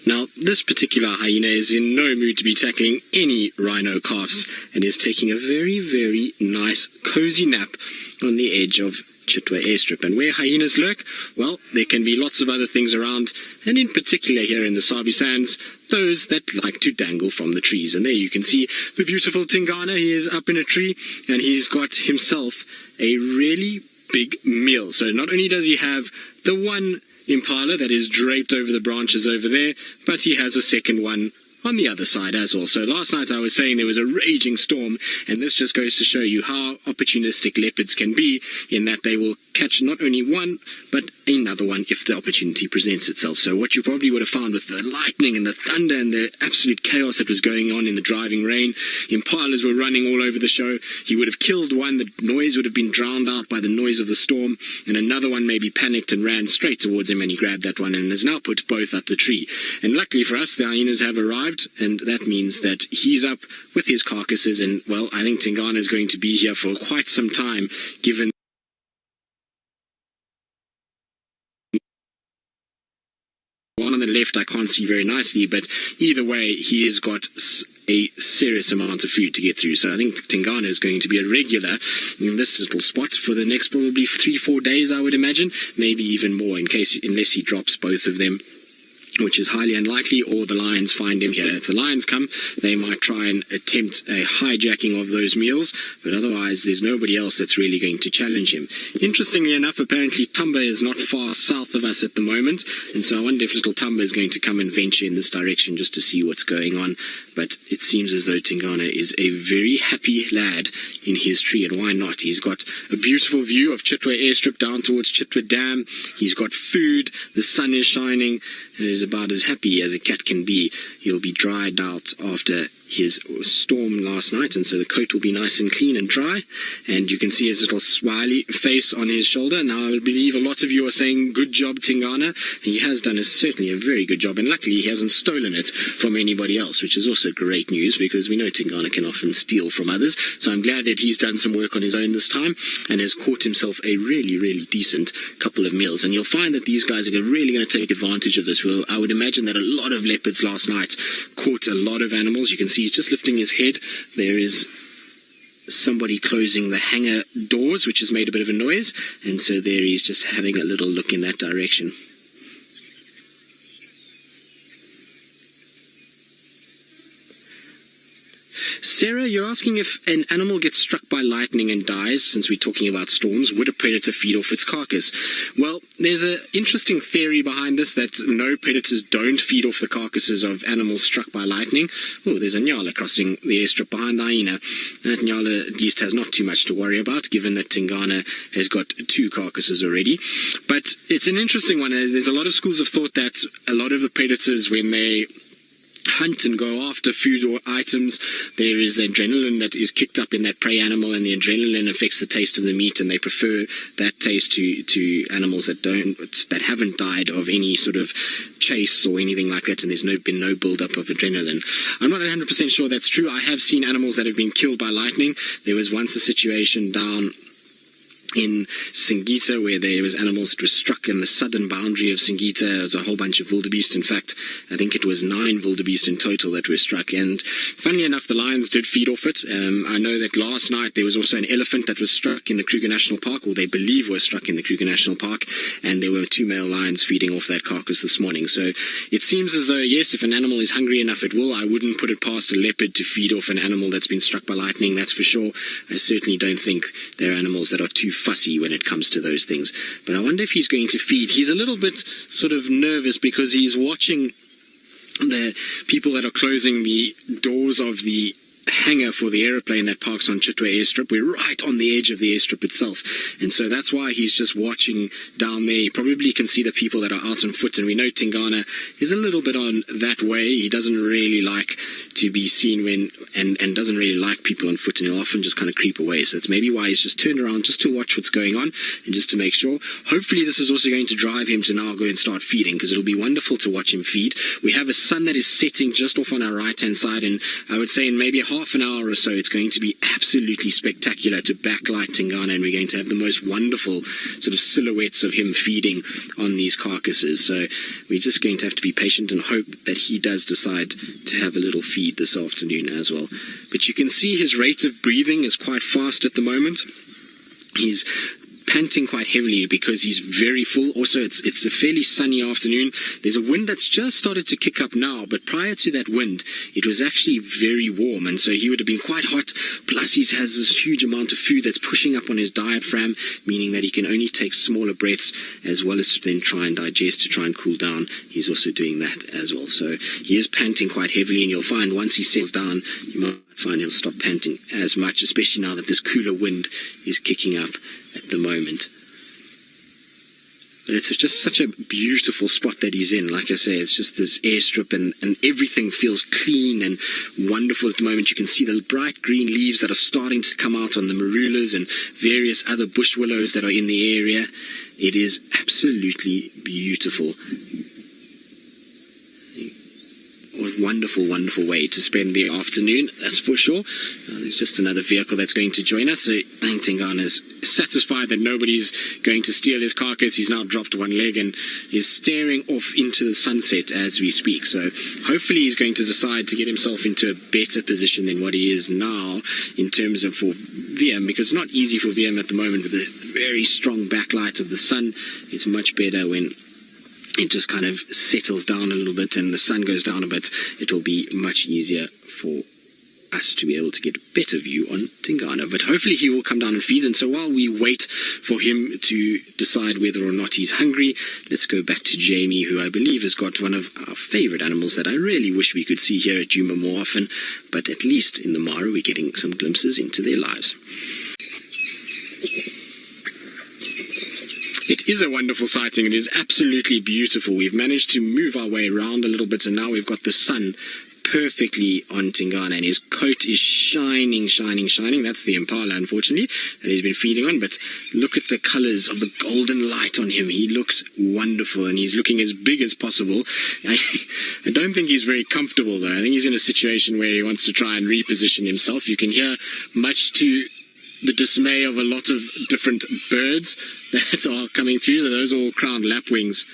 Now, this particular hyena is in no mood to be tackling any rhino calves and is taking a very, very nice, cozy nap on the edge of Chitwa airstrip. And where hyenas lurk, well, there can be lots of other things around, and in particular here in the Sabi Sands, those that like to dangle from the trees. And there you can see the beautiful Tingana. He is up in a tree, and he's got himself a really big meal. So not only does he have the one impala that is draped over the branches over there, but he has a second one on the other side as well. So last night I was saying there was a raging storm, and this just goes to show you how opportunistic leopards can be, in that they will catch not only one but another one if the opportunity presents itself. So what you probably would have found with the lightning and the thunder and the absolute chaos that was going on in the driving rain, impalas were running all over the show. He would have killed one, the noise would have been drowned out by the noise of the storm, and another one maybe panicked and ran straight towards him, and he grabbed that one and has now put both up the tree. And luckily for us, the hyenas have arrived, and that means that he's up with his carcasses, and well, I think Tingana is going to be here for quite some time, given one on the left I can't see very nicely, but either way he has got a serious amount of food to get through. So I think Tingana is going to be a regular in this little spot for the next probably 3-4 days, I would imagine, maybe even more, unless he drops both of them, which is highly unlikely, or the lions find him here. If the lions come, they might try and attempt a hijacking of those meals, but otherwise there's nobody else that's really going to challenge him. Interestingly enough, apparently Tumba is not far south of us at the moment, and so I wonder if little Tumba is going to come and venture in this direction just to see what's going on. But it seems as though Tingana is a very happy lad in his tree, and why not? He's got a beautiful view of Chitwa airstrip down towards Chitwa Dam. He's got food, the sun is shining, and is about as happy as a cat can be. He'll be dried out after his storm last night, and so the coat will be nice and clean and dry, and you can see his little smiley face on his shoulder. Now I believe a lot of you are saying good job Tingana. He has done certainly a very good job, and luckily he hasn't stolen it from anybody else, which is also great news, because we know Tingana can often steal from others. So I'm glad that he's done some work on his own this time and has caught himself a really, really decent couple of meals. And you'll find that these guys are really going to take advantage of this. Well, I would imagine that a lot of leopards last night caught a lot of animals. You can see he's just lifting his head. There is somebody closing the hangar doors, which has made a bit of a noise, and so there he's just having a little look in that direction. Sarah, you're asking if an animal gets struck by lightning and dies, since we're talking about storms, would a predator feed off its carcass? Well, there's an interesting theory behind this, that no, predators don't feed off the carcasses of animals struck by lightning. Oh, there's a nyala crossing the airstrip behind the hyena. That nyala at least has not too much to worry about, given that Tingana has got 2 carcasses already. But it's an interesting one. There's a lot of schools of thought that a lot of the predators, when they hunt and go after food or items, there is adrenaline that is kicked up in that prey animal, and the adrenaline affects the taste of the meat, and they prefer that taste to animals that haven't died of any sort of chase or anything like that, and there's been no build-up of adrenaline. I'm not 100% sure that's true. I have seen animals that have been killed by lightning. There was once a situation down in Singita where there was animals that were struck in the southern boundary of Singita. There was a whole bunch of wildebeest. In fact, I think it was 9 wildebeest in total that were struck, and funnily enough the lions did feed off it. I know that last night there was also an elephant that was struck in the Kruger National Park, or they believe was struck in the Kruger National Park, and there were 2 male lions feeding off that carcass this morning. So it seems as though, yes, if an animal is hungry enough it will. I wouldn't put it past a leopard to feed off an animal that's been struck by lightning, that's for sure. I certainly don't think there are animals that are too fussy when it comes to those things. But I wonder if he's going to feed. He's a little bit sort of nervous because he's watching the people that are closing the doors of the hangar for the aeroplane that parks on Chitwa airstrip. We're right on the edge of the airstrip itself, and so that's why he's just watching down there. He probably can see the people that are out on foot, and we know Tingana is a little bit on that way. He doesn't really like to be seen and doesn't really like people on foot, and he'll often just kind of creep away. So it's maybe why he's just turned around just to watch what's going on and just to make sure. Hopefully this is also going to drive him to now go and start feeding, because it'll be wonderful to watch him feed. We have a sun that is setting just off on our right hand side, and I would say in maybe a half an hour or so, it's going to be absolutely spectacular to backlight Tingana, and we're going to have the most wonderful sort of silhouettes of him feeding on these carcasses. So we're just going to have to be patient and hope that he does decide to have a little feed this afternoon as well. But you can see his rate of breathing is quite fast at the moment. He's panting quite heavily because he's very full. Also, it's a fairly sunny afternoon. There's a wind that's just started to kick up now, but prior to that wind, it was actually very warm, and so he would have been quite hot. Plus, he has this huge amount of food that's pushing up on his diaphragm, meaning that he can only take smaller breaths, as well as then try and digest to try and cool down. He's also doing that as well. So he is panting quite heavily, and you'll find once he settles down, you might find he'll stop panting as much, especially now that this cooler wind is kicking up at the moment. But it's just such a beautiful spot that he's in. Like I say, it's just this airstrip, and everything feels clean and wonderful at the moment. You can see the bright green leaves that are starting to come out on the marulas and various other bush willows that are in the area. It is absolutely beautiful. A wonderful, wonderful way to spend the afternoon, that's for sure. There's just another vehicle that's going to join us. So I think Tingana is satisfied that nobody's going to steal his carcass. He's now dropped one leg and is staring off into the sunset as we speak. So hopefully he's going to decide to get himself into a better position than what he is now in terms of for VM, because it's not easy for VM at the moment with the very strong backlight of the sun. It's much better when it just kind of settles down a little bit and the sun goes down a bit. It'll be much easier for us to be able to get a better view on Tingana. But hopefully he will come down and feed. And so while we wait for him to decide whether or not he's hungry, let's go back to Jamie, who I believe has got one of our favorite animals that I really wish we could see here at Djuma more often. But at least in the Mara, we're getting some glimpses into their lives. It is a wonderful sighting. It is absolutely beautiful. We've managed to move our way around a little bit, and now we've got the sun perfectly on Tingana, and his coat is shining, shining, shining. That's the impala, unfortunately, that he's been feeding on. But look at the colors of the golden light on him. He looks wonderful, and he's looking as big as possible. I don't think he's very comfortable, though. I think he's in a situation where he wants to try and reposition himself. You can hear, much to the dismay of a lot of different birds that are coming through. So those are all crowned lapwings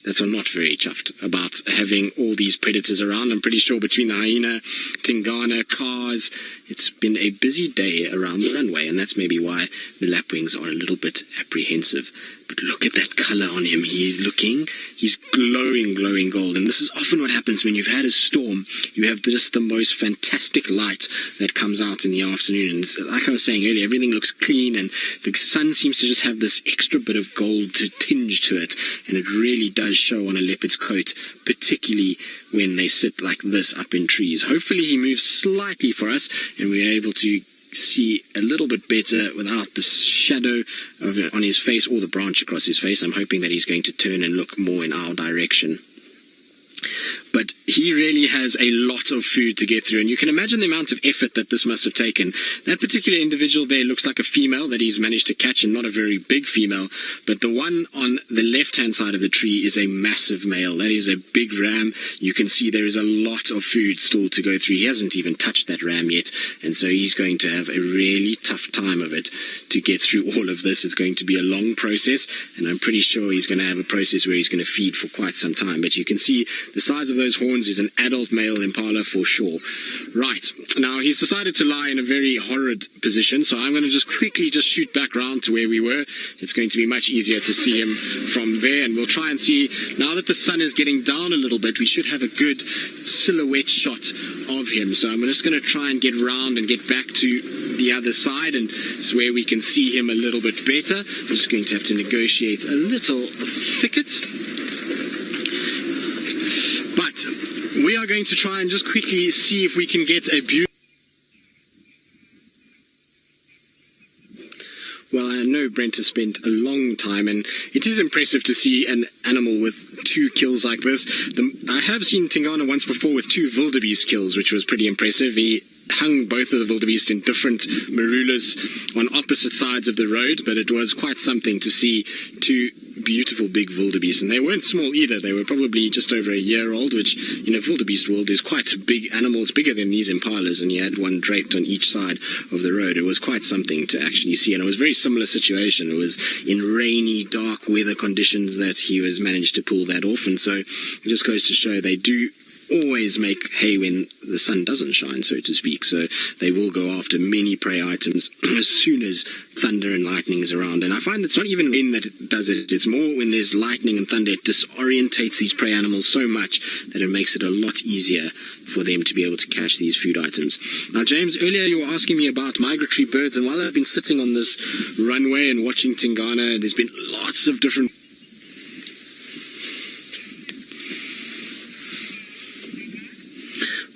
that are not very chuffed about having all these predators around. I'm pretty sure between the hyena, Tingana, cars, it's been a busy day around the runway, and that's maybe why the lapwings are a little bit apprehensive. But look at that color on him. He's glowing, glowing gold. And this is often what happens when you've had a storm. You have just the most fantastic light that comes out in the afternoon. And like I was saying earlier, everything looks clean, and the sun seems to just have this extra bit of gold to tinge to it. And it really does show on a leopard's coat, particularly when they sit like this up in trees. Hopefully he moves slightly for us, and we're able to see a little bit better without the shadow of it on his face or the branch across his face. I'm hoping that he's going to turn and look more in our direction. But he really has a lot of food to get through, and you can imagine the amount of effort that this must have taken. That particular individual there looks like a female that he's managed to catch, and not a very big female, but the one on the left-hand side of the tree is a massive male. That is a big ram. You can see there is a lot of food still to go through. He hasn't even touched that ram yet, and so he's going to have a really tough time of it to get through all of this. It's going to be a long process, and I'm pretty sure he's going to have a process where he's going to feed for quite some time. But you can see the size of those horns is an adult male impala for sure. Right, now he's decided to lie in a very horrid position, so I'm going to just quickly shoot back round to where we were. It's going to be much easier to see him from there, and we'll try and see, now that the sun is getting down a little bit, we should have a good silhouette shot of him. So I'm just going to try and get round and get back to the other side, and it's where we can see him a little bit better. I'm just going to have to negotiate a little thicket. But we are going to try and just quickly see if we can get a beautiful... Well, I know Brent has spent a long time, and it is impressive to see an animal with 2 kills like this. I have seen Tingana once before with 2 wildebeest kills, which was pretty impressive. He hung both of the wildebeest in different marulas on opposite sides of the road, but it was quite something to see two beautiful big wildebeest, and they weren't small either. They were probably just over a year old, which in a wildebeest world is quite big animals, bigger than these impalas, and you had one draped on each side of the road. It was quite something to actually see, and it was a very similar situation. It was in rainy, dark weather conditions that he was managed to pull that off, and so it just goes to show they do always make hay when the sun doesn't shine, so to speak. So they will go after many prey items as soon as thunder and lightning is around. And I find it's not even in that it does it, it's more when there's lightning and thunder, it disorientates these prey animals so much that it makes it a lot easier for them to be able to catch these food items. Now, James, earlier you were asking me about migratory birds, and while I've been sitting on this runway and watching Tingana, there's been lots of different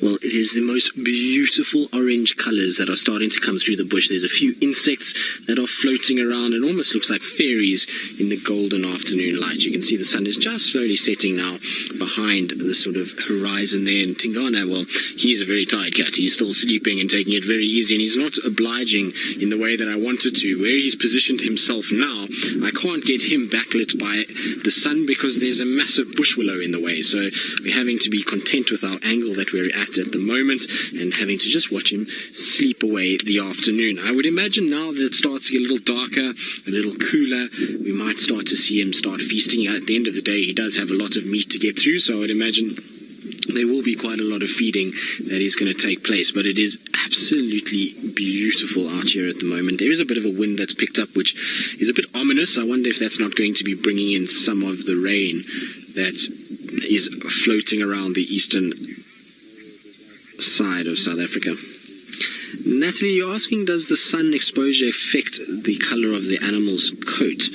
Well, it is the most beautiful orange colours that are starting to come through the bush. There's a few insects that are floating around. It almost looks like fairies in the golden afternoon light. You can see the sun is just slowly setting now behind the sort of horizon there. And Tingana, well, he's a very tired cat. He's still sleeping and taking it very easy, and he's not obliging in the way that I wanted to. Where he's positioned himself now, I can't get him backlit by the sun because there's a massive bush willow in the way. So we're having to be content with our angle that we're at the moment and having to just watch him sleep away the afternoon. I would imagine now that it starts to get a little darker, a little cooler, we might start to see him start feasting. At the end of the day, he does have a lot of meat to get through, so I would imagine there will be quite a lot of feeding that is going to take place, but it is absolutely beautiful out here at the moment. There is a bit of a wind that's picked up, which is a bit ominous. I wonder if that's not going to be bringing in some of the rain that is floating around the eastern side of South Africa. Natalie, you're asking, does the sun exposure affect the colour of the animal's coat?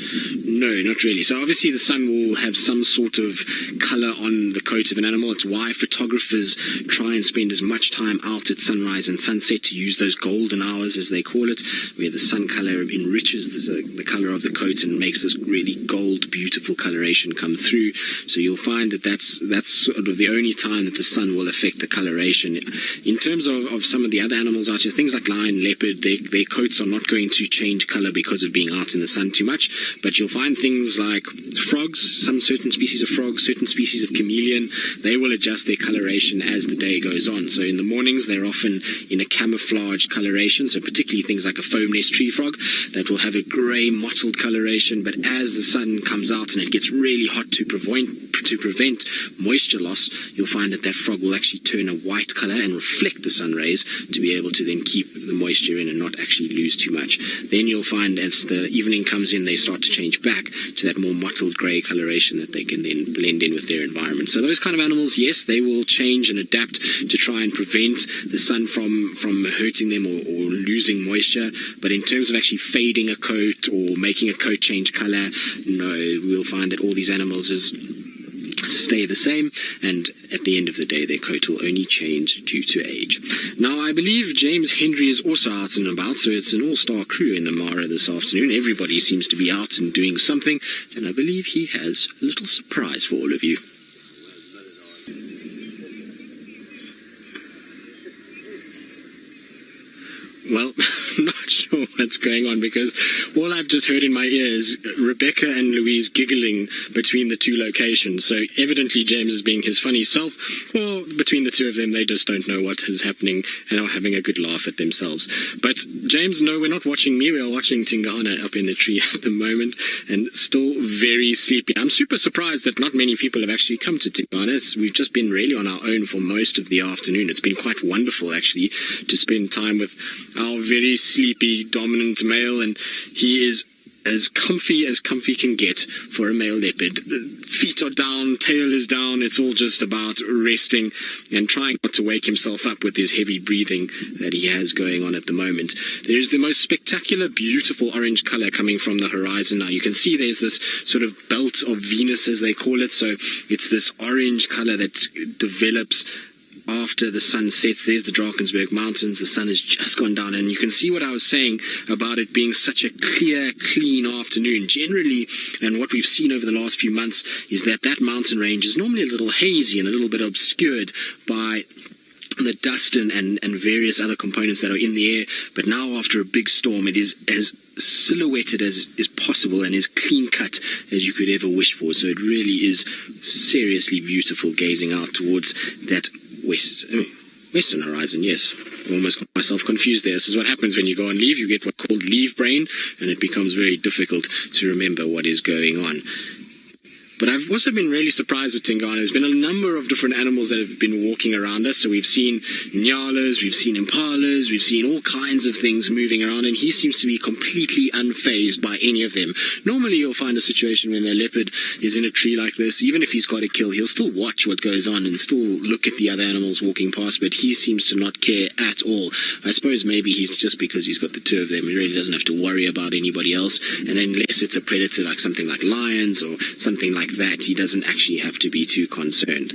No, not really. So obviously the sun will have some sort of colour on the coat of an animal. It's why photographers try and spend as much time out at sunrise and sunset to use those golden hours, as they call it, where the sun colour enriches the colour of the coat and makes this really gold, beautiful coloration come through. So you'll find that that's sort of the only time that the sun will affect the coloration. In terms of some of the other animals out here, things like lion, leopard, their coats are not going to change colour because of being out in the sun too much, but you'll find things like frogs, some certain species of frogs, certain species of chameleon, they will adjust their coloration as the day goes on. So in the mornings, they're often in a camouflage coloration, so particularly things like a foam nest tree frog that will have a grey mottled coloration, but as the sun comes out and it gets really hot to prevent moisture loss, you'll find that frog will actually turn a white colour and reflect the sun rays to be able to then keep the moisture in and not actually lose too much. Then you'll find as the evening comes in, they start to change back to that more mottled grey coloration that they can then blend in with their environment. So those kind of animals, yes, they will change and adapt to try and prevent the sun from hurting them or losing moisture. But in terms of actually fading a coat or making a coat change colour, no, we'll find that all these animals stay the same, and at the end of the day their coat will only change due to age. Now, I believe James Hendry is also out and about, so it's an all-star crew in the Mara this afternoon. Everybody seems to be out and doing something, and I believe he has a little surprise for all of you. Well, I'm not sure what's going on, because all I've just heard in my ears, Rebecca and Louise giggling between the two locations. So evidently James is being his funny self, or between the two of them, they just don't know what is happening and are having a good laugh at themselves. But James, no, we're not watching me. We are watching Tingana up in the tree at the moment, and still very sleepy. I'm super surprised that not many people have actually come to Tingana. We've just been really on our own for most of the afternoon. It's been quite wonderful, actually, to spend time with our very sleepy dominant male, and he is as comfy can get for a male leopard. Feet are down, tail is down, it's all just about resting and trying not to wake himself up with his heavy breathing that he has going on at the moment. There is the most spectacular, beautiful orange colour coming from the horizon now. You can see there's this sort of belt of Venus, as they call it, so it's this orange colour that develops after the sun sets. There's the Drakensberg Mountains. The sun has just gone down, and you can see what I was saying about it being such a clear, clean afternoon. Generally, and what we've seen over the last few months, is that mountain range is normally a little hazy and a little bit obscured by the dust and various other components that are in the air. But now, after a big storm, it is as silhouetted as is possible and as clean cut as you could ever wish for. So it really is seriously beautiful gazing out towards that western horizon. Yes, I almost got myself confused there. This is what happens when you go on leave. You get what's called leave brain, and it becomes very difficult to remember what is going on. But I've also been really surprised at Tingana. There's been a number of different animals that have been walking around us. So we've seen nyalas, we've seen impalas, we've seen all kinds of things moving around, and he seems to be completely unfazed by any of them. Normally you'll find a situation when a leopard is in a tree like this, even if he's got a kill, he'll still watch what goes on and still look at the other animals walking past, but he seems to not care at all. I suppose maybe he's just because he's got the two of them, he really doesn't have to worry about anybody else, and unless it's a predator like something like lions or something like that, he doesn't actually have to be too concerned.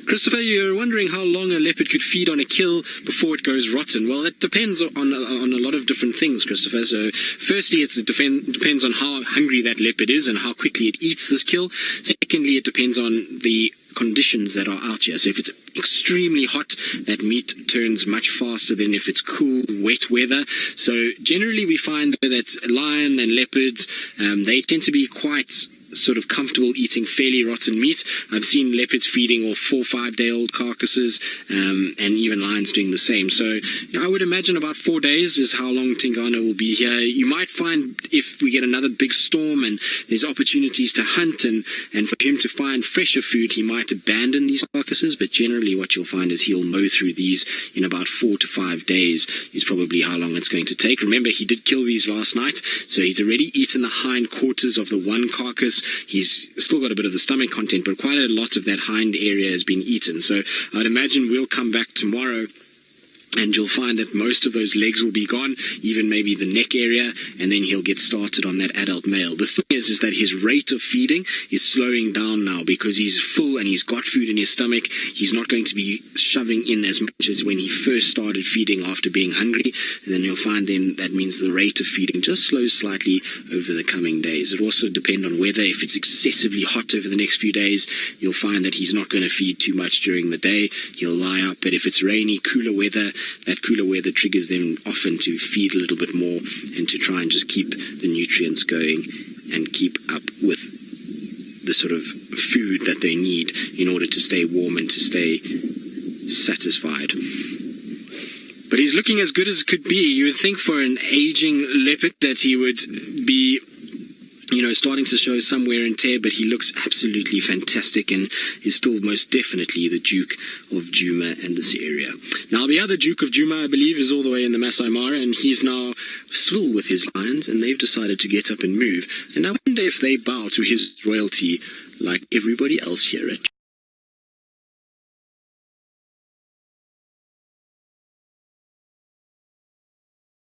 Christopher, you're wondering how long a leopard could feed on a kill before it goes rotten. Well, it depends on a lot of different things, Christopher. So, firstly, it depends on how hungry that leopard is and how quickly it eats this kill. Secondly, it depends on the conditions that are out here. So if it's extremely hot, that meat turns much faster than if it's cool, wet weather. So generally we find that lion and leopards, they tend to be quite sort of comfortable eating fairly rotten meat. I've seen leopards feeding off 4 or 5 day old carcasses, and even lions doing the same. So I would imagine about 4 days is how long Tingana will be here. You might find if we get another big storm and there's opportunities to hunt and for him to find fresher food, he might abandon these carcasses, but generally what you'll find is he'll mow through these in about 4 to 5 days is probably how long it's going to take. Remember, he did kill these last night, so he's already eaten the hind quarters of the one carcass. He's still got a bit of the stomach content, but quite a lot of that hind area has been eaten. So I'd imagine we'll come back tomorrow and you'll find that most of those legs will be gone, even maybe the neck area, and then he'll get started on that adult male. The thing is that his rate of feeding is slowing down now because he's full and he's got food in his stomach. He's not going to be shoving in as much as when he first started feeding after being hungry, and then you'll find then that means the rate of feeding just slows slightly over the coming days. It also depends on weather. If it's excessively hot over the next few days, you'll find that he's not going to feed too much during the day. He'll lie up, but if it's rainy, cooler weather, that cooler weather triggers them often to feed a little bit more and to try and just keep the nutrients going and keep up with the sort of food that they need in order to stay warm and to stay satisfied. But he's looking as good as could be. You would think for an aging leopard that he would be, starting to show some wear and tear, but he looks absolutely fantastic and is still most definitely the Duke of Djuma in this area. Now, the other Duke of Djuma, I believe, is all the way in the Masai Mara, and he's now still with his lions, and they've decided to get up and move. And I wonder if they bow to his royalty like everybody else here at